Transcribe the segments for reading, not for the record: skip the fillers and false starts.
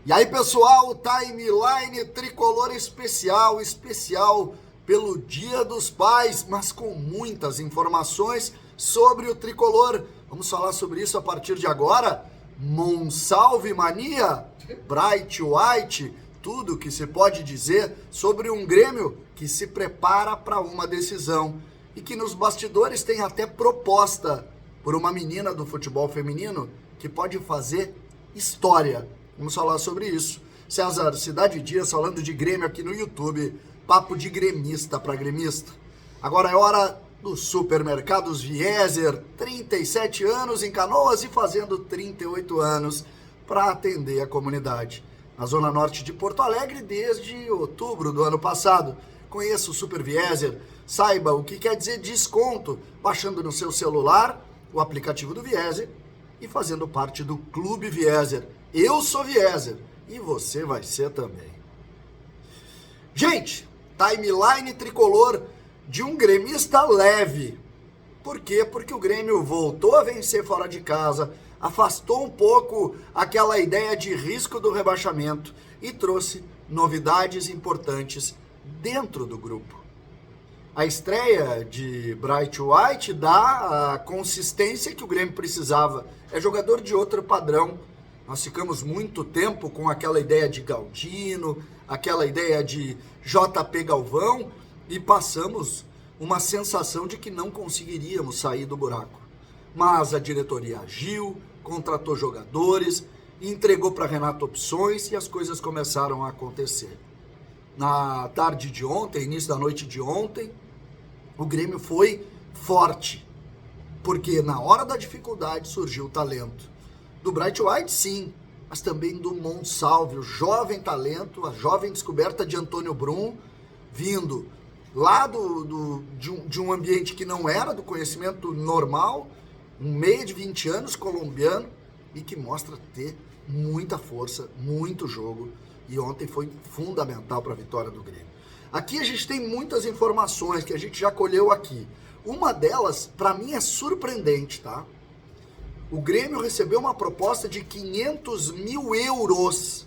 E aí, pessoal, timeline tricolor especial pelo Dia dos Pais, mas com muitas informações sobre o tricolor. Vamos falar sobre isso a partir de agora. Monsalve mania, Bright White, tudo que se pode dizer sobre um Grêmio que se prepara para uma decisão e que nos bastidores tem até proposta por uma menina do futebol feminino que pode fazer história. Vamos falar sobre isso. César Cidade Dias falando de Grêmio aqui no YouTube. Papo de gremista para gremista. Agora é hora do Supermercados Vieser. 37 anos em Canoas e fazendo 38 anos para atender a comunidade. Na Zona Norte de Porto Alegre desde outubro do ano passado. Conheça o Super Vieser. Saiba o que quer dizer desconto baixando no seu celular o aplicativo do Vieser e fazendo parte do Clube Vieser. Eu sou Vieser e você vai ser também. Gente, timeline tricolor de um gremista leve. Por quê? Porque o Grêmio voltou a vencer fora de casa, afastou um pouco aquela ideia de risco do rebaixamento e trouxe novidades importantes dentro do grupo. A estreia de Bright White dá a consistência que o Grêmio precisava. É jogador de outro padrão. Nós ficamos muito tempo com aquela ideia de Galdino, aquela ideia de JP Galvão e passamos uma sensação de que não conseguiríamos sair do buraco. Mas a diretoria agiu, contratou jogadores, entregou para Renato opções e as coisas começaram a acontecer. Na tarde de ontem, início da noite de ontem, o Grêmio foi forte, porque na hora da dificuldade surgiu o talento. Do Bright White, sim, mas também do Monsalve, o jovem talento, a jovem descoberta de Antônio Brum, vindo lá de um ambiente que não era do conhecimento normal, um meia de 20 anos, colombiano, e que mostra ter muita força, muito jogo, e ontem foi fundamental para a vitória do Grêmio. Aqui a gente tem muitas informações que a gente já colheu aqui. Uma delas, para mim, é surpreendente, tá? O Grêmio recebeu uma proposta de 500 mil euros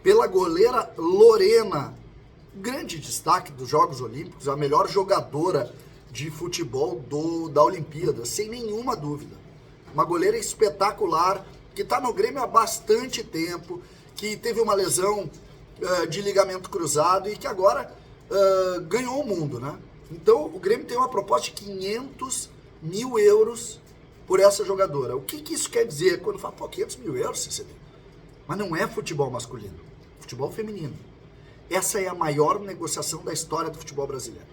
pela goleira Lorena. Grande destaque dos Jogos Olímpicos, a melhor jogadora de futebol da Olimpíada, sem nenhuma dúvida. Uma goleira espetacular, que está no Grêmio há bastante tempo, que teve uma lesão de ligamento cruzado e que agora ganhou o mundo, né? Então o Grêmio tem uma proposta de 500 mil euros por essa jogadora. O que isso quer dizer? Quando fala, 500 mil euros, CCD. Mas não é futebol masculino, futebol feminino. Essa é a maior negociação da história do futebol brasileiro.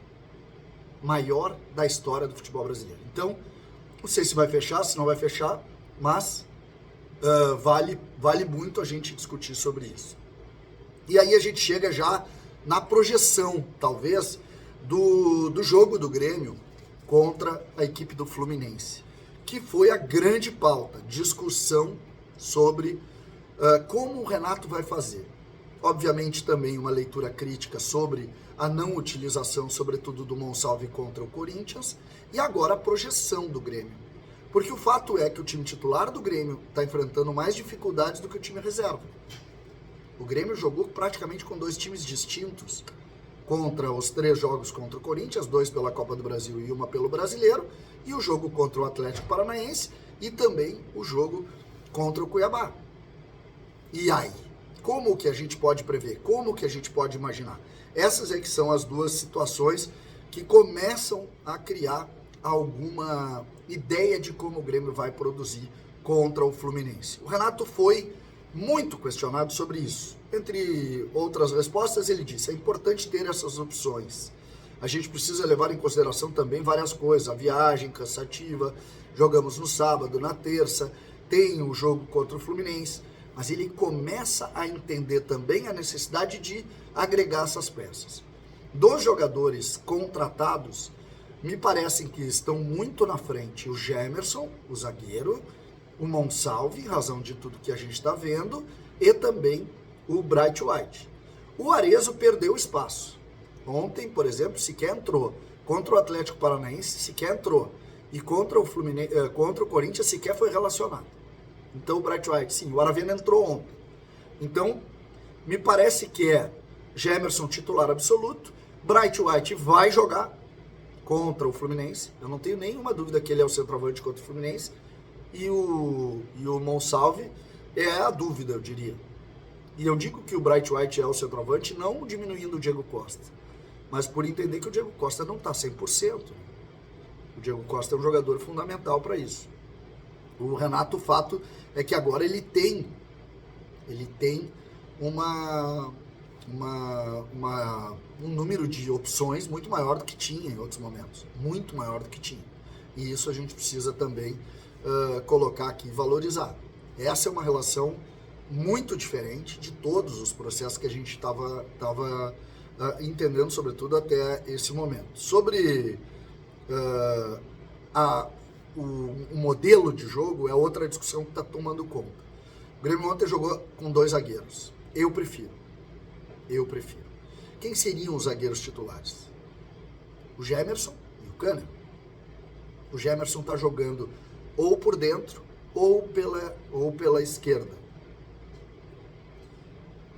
Maior da história do futebol brasileiro. Então, não sei se vai fechar, se não vai fechar, mas vale muito a gente discutir sobre isso. E aí a gente chega já na projeção, talvez, do jogo do Grêmio contra a equipe do Fluminense, que foi a grande pauta, discussão sobre como o Renato vai fazer. Obviamente também uma leitura crítica sobre a não utilização, sobretudo do Monsalve contra o Corinthians, e agora a projeção do Grêmio. Porque o fato é que o time titular do Grêmio está enfrentando mais dificuldades do que o time reserva. O Grêmio jogou praticamente com dois times distintos, contra os 3 jogos contra o Corinthians, 2 pela Copa do Brasil e 1 pelo Brasileiro, e o jogo contra o Atlético Paranaense e também o jogo contra o Cuiabá. E aí? Como que a gente pode prever? Como que a gente pode imaginar? Essas é que são as duas situações que começam a criar alguma ideia de como o Grêmio vai produzir contra o Fluminense. O Renato foi muito questionado sobre isso. Entre outras respostas, ele disse, é importante ter essas opções. A gente precisa levar em consideração também várias coisas, a viagem cansativa, jogamos no sábado, na terça, tem o jogo contra o Fluminense, mas ele começa a entender também a necessidade de agregar essas peças. Dos jogadores contratados, me parecem que estão muito na frente o Gemerson, o zagueiro, o Monsalve, em razão de tudo que a gente está vendo, e também o Bright White. O Arezzo perdeu espaço. Ontem, por exemplo, sequer entrou. Contra o Atlético Paranaense, sequer entrou. E contra o Corinthians, sequer foi relacionado. Então o Bright White, sim, o Aravena entrou ontem. Então, me parece que é Gemerson titular absoluto, Bright White vai jogar contra o Fluminense, eu não tenho nenhuma dúvida que ele é o centroavante contra o Fluminense, e o Monsalve é a dúvida, eu diria. E eu digo que o Bright White é o centroavante, não diminuindo o Diego Costa, mas por entender que o Diego Costa não está 100%. O Diego Costa é um jogador fundamental para isso. O Renato, o fato é que agora ele tem um número de opções muito maior do que tinha em outros momentos. Muito maior do que tinha. E isso a gente precisa também colocar aqui e valorizar. Essa é uma relação muito diferente de todos os processos que a gente estava entendendo, sobretudo até esse momento. Sobre o modelo de jogo é outra discussão que está tomando conta. O Grêmio ontem jogou com 2 zagueiros. Eu prefiro. Quem seriam os zagueiros titulares? O Gemerson e o Kahneman. O Gemerson está jogando ou por dentro ou pela esquerda.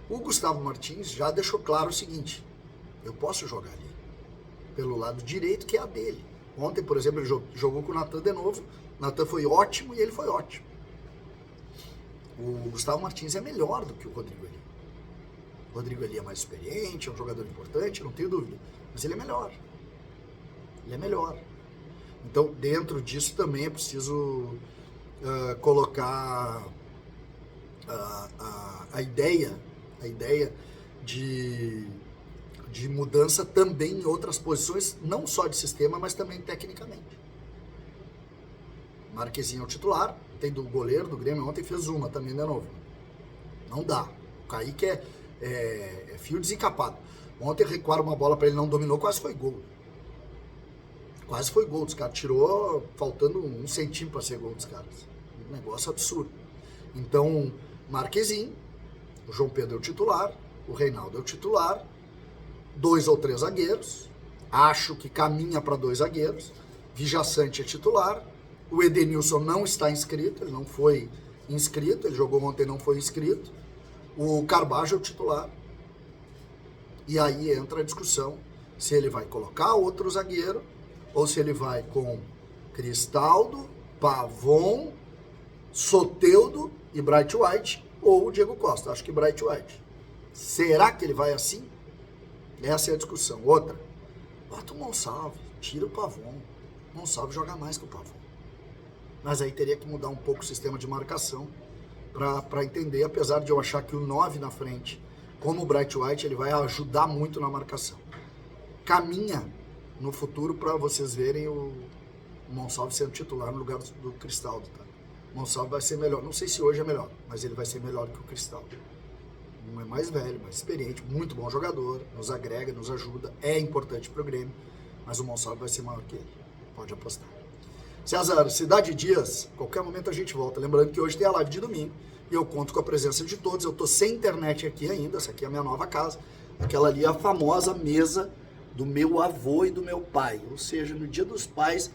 O Gustavo Martins já deixou claro o seguinte: eu posso jogar ali pelo lado direito, que é a dele. Ontem, por exemplo, ele jogou com o Natan de novo. O Natan foi ótimo e ele foi ótimo. O Gustavo Martins é melhor do que o Rodrigo Eli. O Rodrigo Eli é mais experiente, é um jogador importante, não tenho dúvida. Mas ele é melhor. Então, dentro disso também é preciso colocar a ideia de mudança também em outras posições, não só de sistema, mas também tecnicamente. Marquezinho é o titular, tem do goleiro do Grêmio, ontem fez uma também de novo. Não dá. O Kaique é fio desencapado. Ontem recuaram uma bola para ele, não dominou, quase foi gol. Os caras tirou faltando 1 centímetro para ser gol dos caras. Um negócio absurdo. Então, Marquezinho, o João Pedro é o titular, o Reinaldo é o titular, 2 ou 3 zagueiros, acho que caminha para 2 zagueiros, Vijaçante é titular, o Edenilson não está inscrito, ele não foi inscrito, ele jogou ontem e não foi inscrito, o Carbajo é o titular, e aí entra a discussão se ele vai colocar outro zagueiro, ou se ele vai com Cristaldo, Pavon, Soteldo e Bright White, ou o Diego Costa. Acho que Bright White. Será que ele vai assim? Essa é a discussão. Outra, bota o Monsalve, tira o Pavon. O Monsalve joga mais que o Pavon. Mas aí teria que mudar um pouco o sistema de marcação para entender, apesar de eu achar que o 9 na frente, como o Bright White, ele vai ajudar muito na marcação. Caminha no futuro para vocês verem o Monsalve sendo titular no lugar do Cristaldo, tá? O Monsalve vai ser melhor, não sei se hoje é melhor, mas ele vai ser melhor que o Cristaldo. Um é mais velho, mais experiente, muito bom jogador, nos agrega, nos ajuda, é importante pro Grêmio, mas o Monsalve vai ser maior que ele, pode apostar. César, Cidade Dias, qualquer momento a gente volta, lembrando que hoje tem a live de domingo, e eu conto com a presença de todos, eu tô sem internet aqui ainda, essa aqui é a minha nova casa, aquela ali é a famosa mesa do meu avô e do meu pai, ou seja, no Dia dos Pais,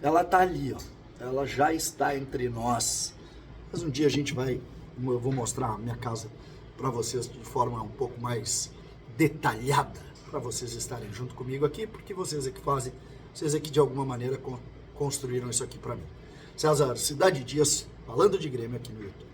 ela tá ali, ó, ela já está entre nós. Mas um dia a gente vai, eu vou mostrar a minha casa para vocês de forma um pouco mais detalhada, para vocês estarem junto comigo aqui, porque vocês é que fazem, vocês é que de alguma maneira construíram isso aqui para mim. César, Cidade Dias, falando de Grêmio aqui no YouTube.